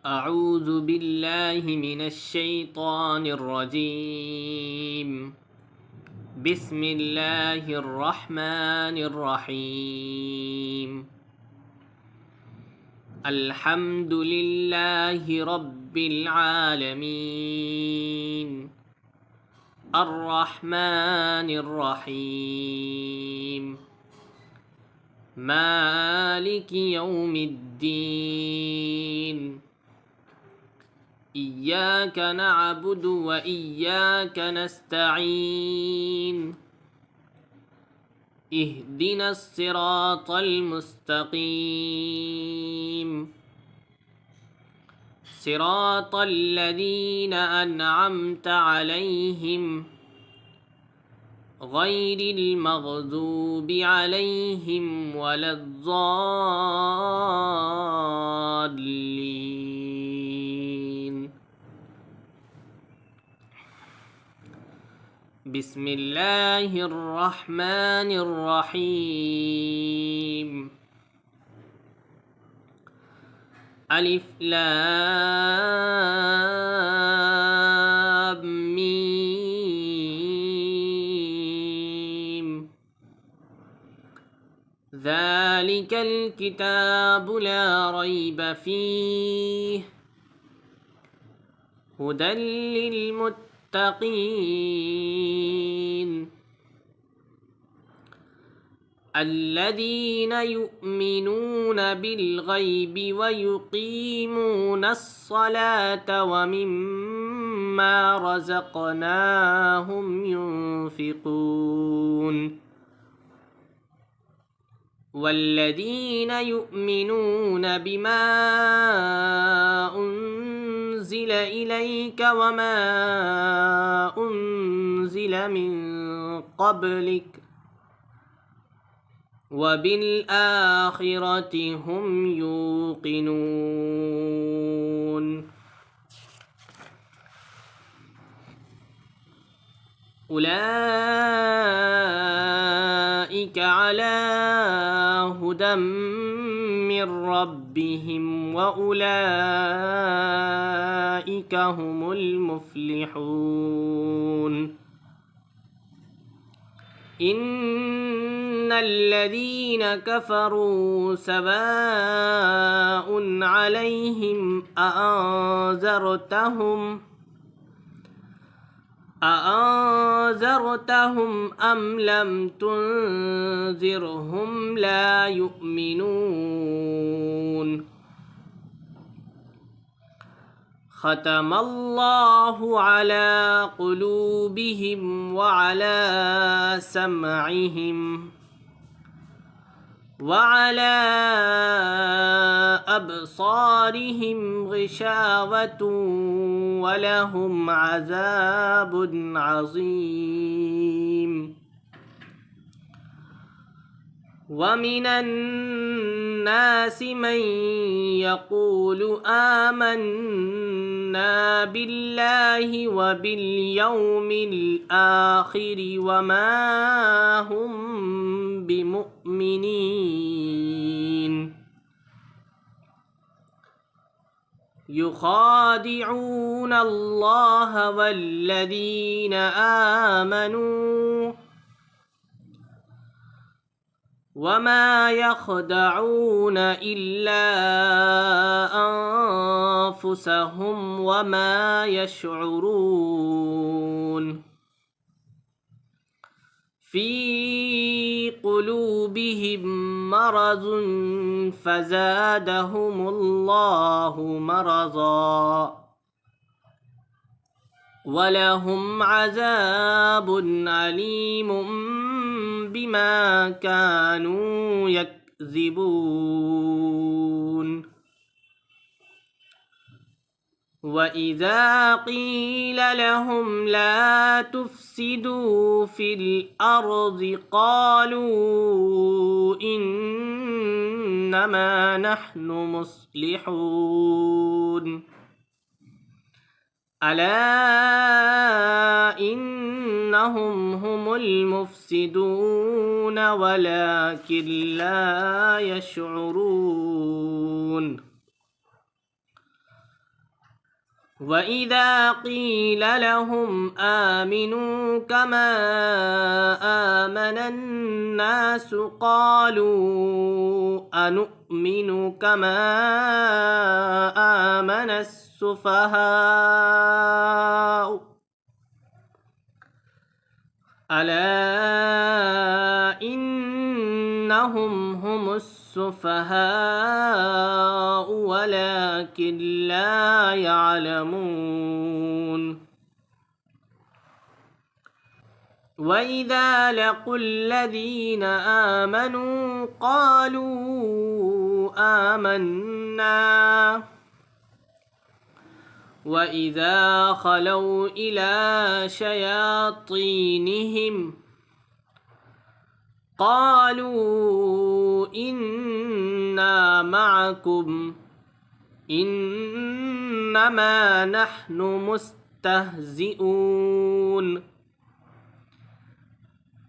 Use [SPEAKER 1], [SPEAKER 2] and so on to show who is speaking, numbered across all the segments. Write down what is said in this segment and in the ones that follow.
[SPEAKER 1] أعوذ بالله من الشيطان الرجيم. بسم الله الرحمن الرحيم. الحمد لله رب العالمين. الرحمن الرحيم. مالك يوم الدين. إياك نعبد وإياك نستعين. اهدنا الصراط المستقيم. صراط الذين أنعمت عليهم غير المغضوب عليهم ولا الضالين. بسم الله الرحمن الرحيم. ألف لام ميم. ذلك الكتاب لا ريب فيه هدى للمتقين الذين يؤمنون بالغيب ويقيمون الصلاة ومما رزقناهم ينفقون والذين يؤمنون بما أنزل إليك وما أنزل من قبلك وبالآخرة هم يوقنون. أولئك على هدى من ربهم وأولئك هم المفلحون. إن الذين كفروا سواء عليهم أأنذرتهم أم لم تنذرهم لا يؤمنون. ختم الله على قلوبهم وعلى سمعهم وعلى أبصارهم غشاوة ولهم عذاب عظيم. ومن الناس من يقول آمنا بالله وباليوم الآخر وما هم بمؤمنين. يخادعون الله والذين آمنوا وما يخدعون إلا أنفسهم وما يشعرون. في قلوبهم مرض فزادهم الله مرضا ولهم عذاب أليم بما كانوا يكذبون. وإذا قيل لهم لا تفسدوا في الأرض قالوا إنما نحن مصلحون. ألا إنهم هم المفسدون ولكن لا يشعرون. وإذا قيل لهم آمنوا كما آمن الناس قالوا أنؤمن كما آمن السفهاء ألا إنهم هم السفهاء ولكن لا يعلمون وإذا لقوا الذين آمنوا قالوا آمنا وإذا خلوا إلى شياطينهم قالوا إنا معكم إنما نحن مستهزئون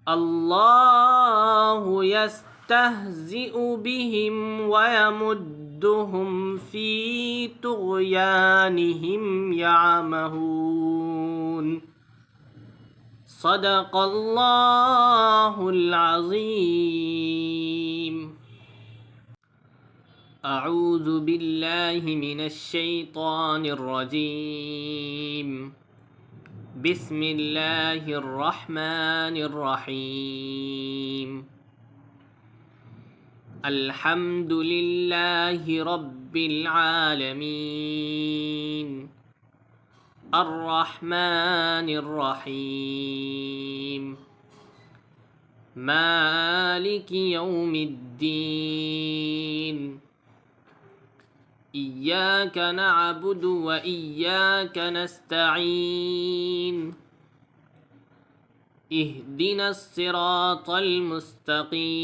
[SPEAKER 1] الله يستهزئ بهم ويمدهم في طغيانهم يعمهون صدق الله العظيم. أعوذ بالله من الشيطان الرجيم. بسم الله الرحمن الرحيم. الحمد لله رب العالمين الرحمن الرحيم مالك يوم الدين إياك نعبد وإياك نستعين اهدنا الصراط المستقيم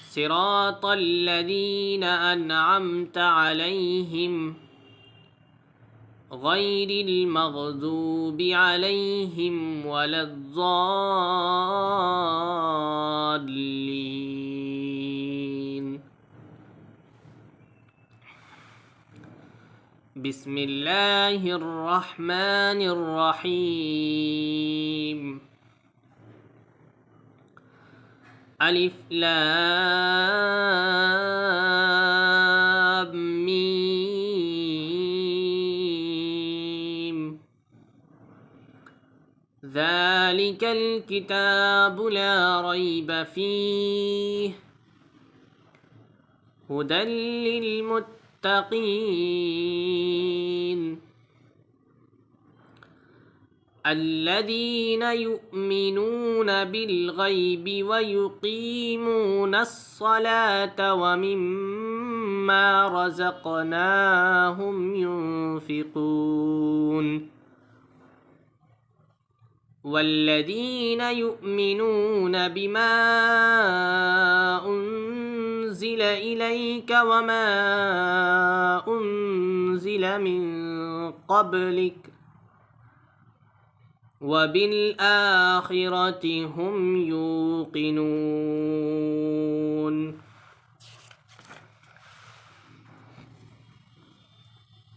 [SPEAKER 1] صراط الذين أنعمت عليهم غير المغضوب عليهم ولا الضالين. بسم الله الرحمن الرحيم. ألف لام ميم ذلك الكتاب لا ريب فيه هدى للمتقين الذين يؤمنون بالغيب ويقيمون الصلاة ومما رزقناهم ينفقون والذين يؤمنون بما أنزل إليك وما أنزل من قبلك وبالآخرة هم يوقنون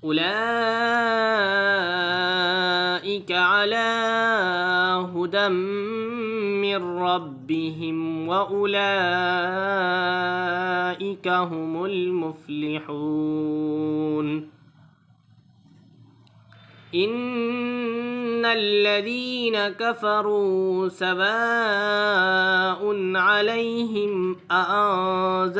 [SPEAKER 1] أولئك على هدى من ربهم وأولئك هم المفلحون. إن الذين كفروا سواء عليهم أأنذرتهم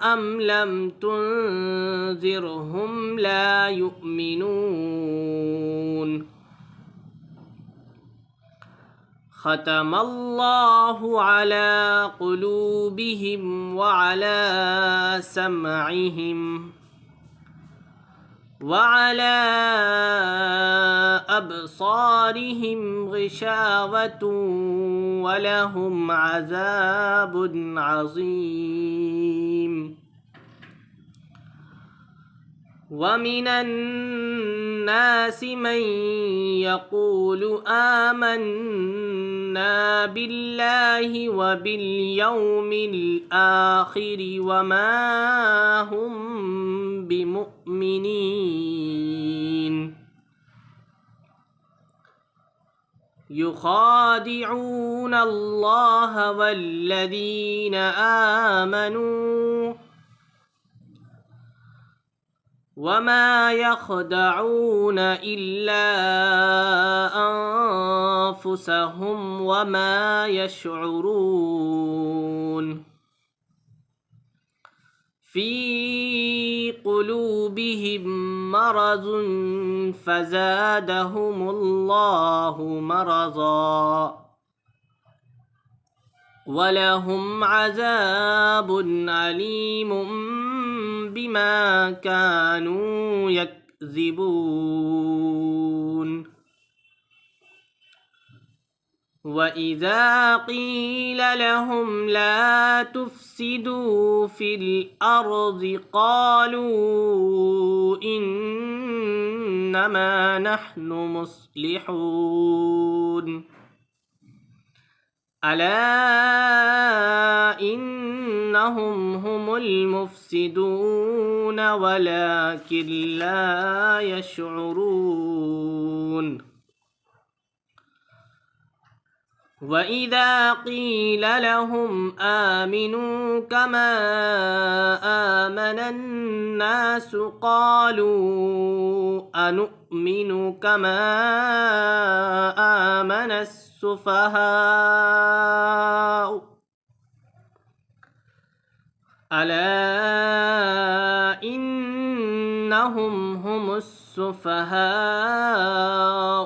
[SPEAKER 1] أم لم تنذرهم لا يؤمنون. ختم الله على قلوبهم وعلى سمعهم وعلى أبصارهم غشاوة ولهم عذاب عظيم. ومن الناس من يقول آمنا بالله وباليوم الآخر وما هم بمؤمنين يخادعون الله والذين آمنوا وما يخدعون إلا أنفسهم وما يشعرون في قلوبهم مرض فزادهم الله مرضا ولهم عذاب أليم بما كانوا يكذبون وإذا قيل لهم لا تفسدوا في الأرض قالوا إنما نحن مصلحون ألا إنهم هم المفسدون ولكن لا يشعرون وإذا قيل لهم آمنوا كما آمن الناس قالوا أنؤمن كما آمن السفهاء ألا إنهم هم السفهاء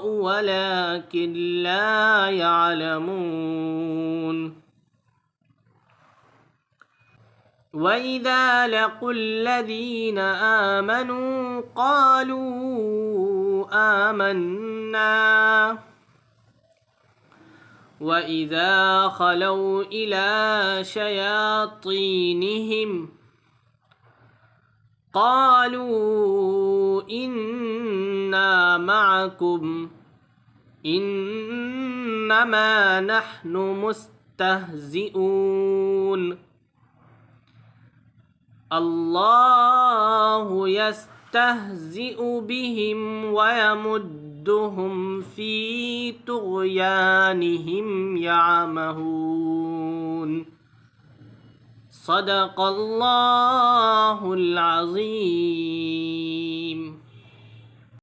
[SPEAKER 1] ولكن لا يعلمون وإذا لقوا الذين آمنوا قالوا آمنا وإذا خلوا إلى شياطينهم قالوا إنا معكم إنما نحن مستهزئون الله يستهزئ بهم ويمدهم في طغيانهم يعمهون صدق الله العظيم.